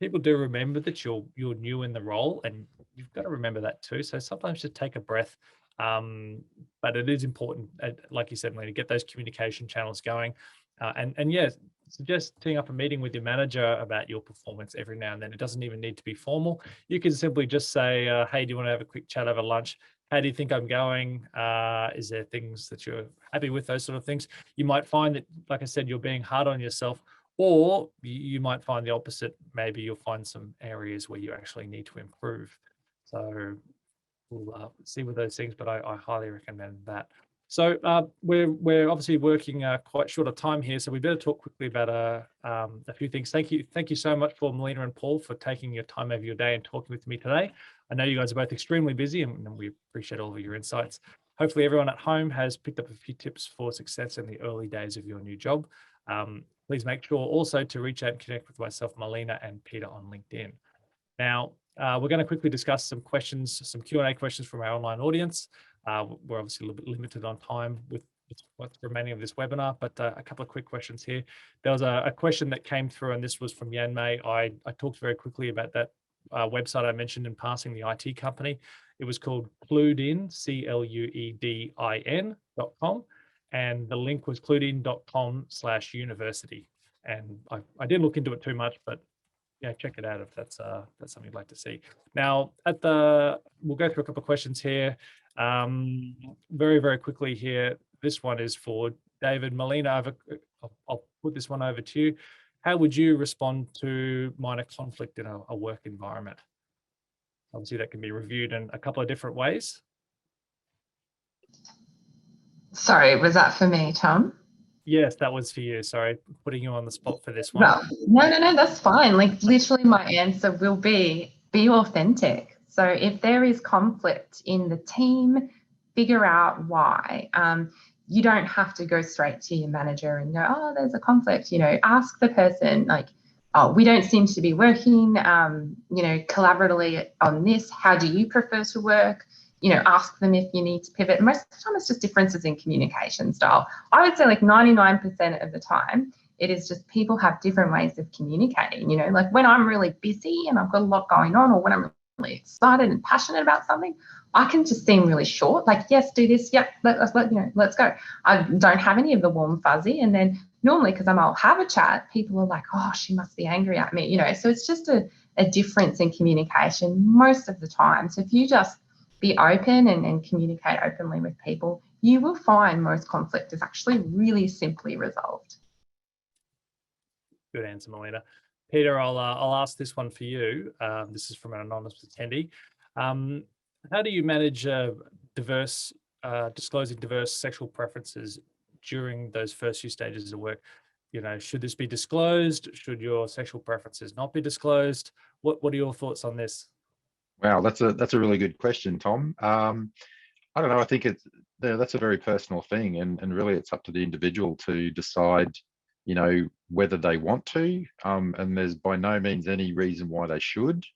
People do remember that you're new in the role, and you've got to remember that too. So sometimes just take a breath. But it is important, like you said, Melina, to get those communication channels going. And yeah, suggest teeing up a meeting with your manager about your performance every now and then. It doesn't even need to be formal. You can simply just say, hey, do you want to have a quick chat over lunch? How do you think I'm going? Is there things that you're happy with, those sort of things? You might find that, like I said, you're being hard on yourself, or you might find the opposite. Maybe you'll find some areas where you actually need to improve. So we'll see with those things, but I highly recommend that. So we're obviously working quite short of time here, so we better talk quickly about a few things. Thank you so much for Melina and Paul for taking your time over your day and talking with me today. I know you guys are both extremely busy, and we appreciate all of your insights. Hopefully everyone at home has picked up a few tips for success in the early days of your new job. Please make sure also to reach out and connect with myself, Melina, and Peter on LinkedIn. Now, we're going to quickly discuss some questions, some Q&A questions from our online audience. We're obviously a little bit limited on time with what's remaining of this webinar, but a couple of quick questions here. There was a question that came through, and this was from Yan Mei. I talked very quickly about that website I mentioned in passing, the IT company. It was called Cluedin, CLUEDIN.com. And the link was cluedin.com/university. And I didn't look into it too much, but yeah, check it out if that's something you'd like to see. Now, we'll go through a couple of questions here. Very, very quickly here. This one is for David. Melina, I'll put this one over to you. How would you respond to minor conflict in a work environment? Obviously, that can be reviewed in a couple of different ways. Sorry, was that for me, Tom? Yes, that was for you. Sorry, putting you on the spot for this one. No, that's fine. Like, literally my answer will be authentic. So if there is conflict in the team, figure out why. You don't have to go straight to your manager and go, oh, there's a conflict. Ask the person, like, oh, we don't seem to be working, collaboratively on this. How do you prefer to work? Ask them if you need to pivot. Most of the time, it's just differences in communication style. I would say like 99% of the time, it is just people have different ways of communicating. Like when I'm really busy and I've got a lot going on, or when I'm really excited and passionate about something, I can just seem really short. Like, yes, do this. Yep, let's go. I don't have any of the warm fuzzy. And then normally, because I'll have a chat, people are like, oh, she must be angry at me. So it's just a difference in communication most of the time. So if you just be open and communicate openly with people, you will find most conflict is actually really simply resolved. Good answer, Melina. Peter, I'll ask this one for you. This is from an anonymous attendee. How do you manage disclosing diverse sexual preferences during those first few stages of work? Should this be disclosed? Should your sexual preferences not be disclosed? What are your thoughts on this? Wow, that's a really good question, Tom. I don't know. I think that's a very personal thing, and really it's up to the individual to decide, whether they want to. And there's by no means any reason why they should.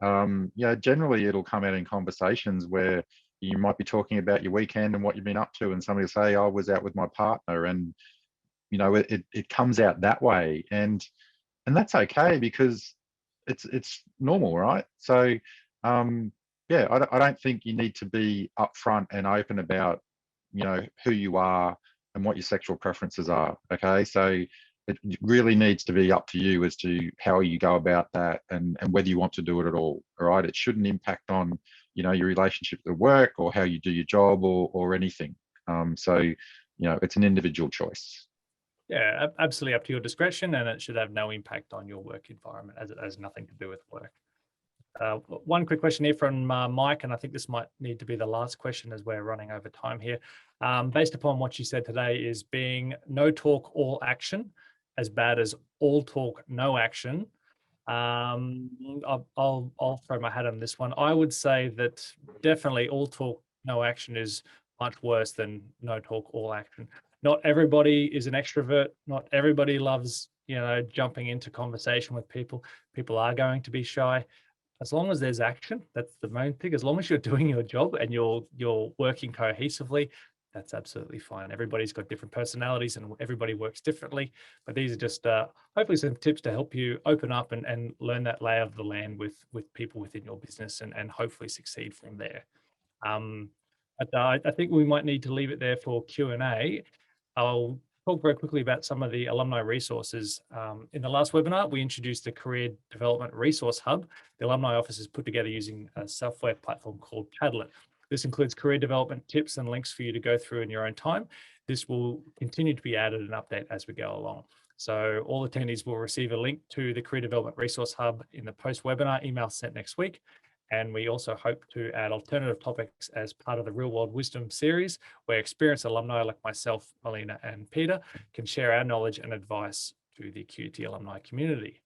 Generally it'll come out in conversations where you might be talking about your weekend and what you've been up to, and somebody will say, I was out with my partner, and it comes out that way, and that's okay because it's normal, right? So I don't think you need to be upfront and open about who you are and what your sexual preferences are. Okay, so it really needs to be up to you as to how you go about that and whether you want to do it at all. All right. It shouldn't impact on, you know, your relationship to work or how you do your job or anything. So, you know, it's an individual choice. Yeah, absolutely up to your discretion, and it should have no impact on your work environment, as it has nothing to do with work. One quick question here from Mike, and I think this might need to be the last question as we're running over time here. Based upon what you said today, is being no talk, all action as bad as all talk, no action? I'll throw my hat on this one. I would say that definitely all talk, no action is much worse than no talk, all action. Not everybody is an extrovert. Not everybody loves, you know, jumping into conversation with people. People are going to be shy. As long as there's action, that's the main thing. As long as you're doing your job and you're working cohesively, that's absolutely fine. Everybody's got different personalities and everybody works differently. But these are just hopefully some tips to help you open up and learn that lay of the land with people within your business and hopefully succeed from there. But I think we might need to leave it there for Q&A. I'll talk very quickly about some of the alumni resources. In the last webinar, we introduced the Career Development Resource Hub. The alumni office is put together using a software platform called Padlet. This includes career development tips and links for you to go through in your own time. This will continue to be added and update as we go along. So all attendees will receive a link to the Career Development Resource Hub in the post-webinar email sent next week. And we also hope to add alternative topics as part of the Real World Wisdom series, where experienced alumni like myself, Melina, and Peter can share our knowledge and advice to the QT alumni community.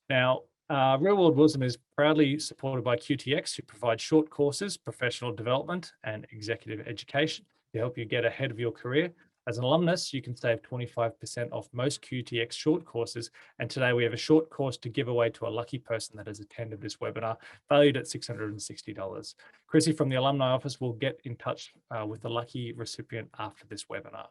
Now, Real World Wisdom is proudly supported by QTX, who provide short courses, professional development, and executive education to help you get ahead of your career. As an alumnus, you can save 25% off most QTX short courses. And today we have a short course to give away to a lucky person that has attended this webinar, valued at $660. Chrissy from the alumni office will get in touch with the lucky recipient after this webinar.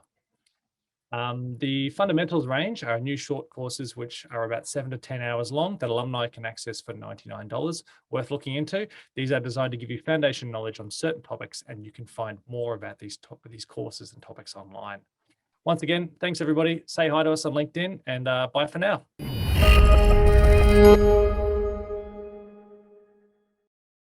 The fundamentals range are new short courses, which are about 7 to 10 hours long that alumni can access for $99, worth looking into. These are designed to give you foundation knowledge on certain topics, and you can find more about these courses and topics online. Once again, thanks everybody. Say hi to us on LinkedIn, and bye for now.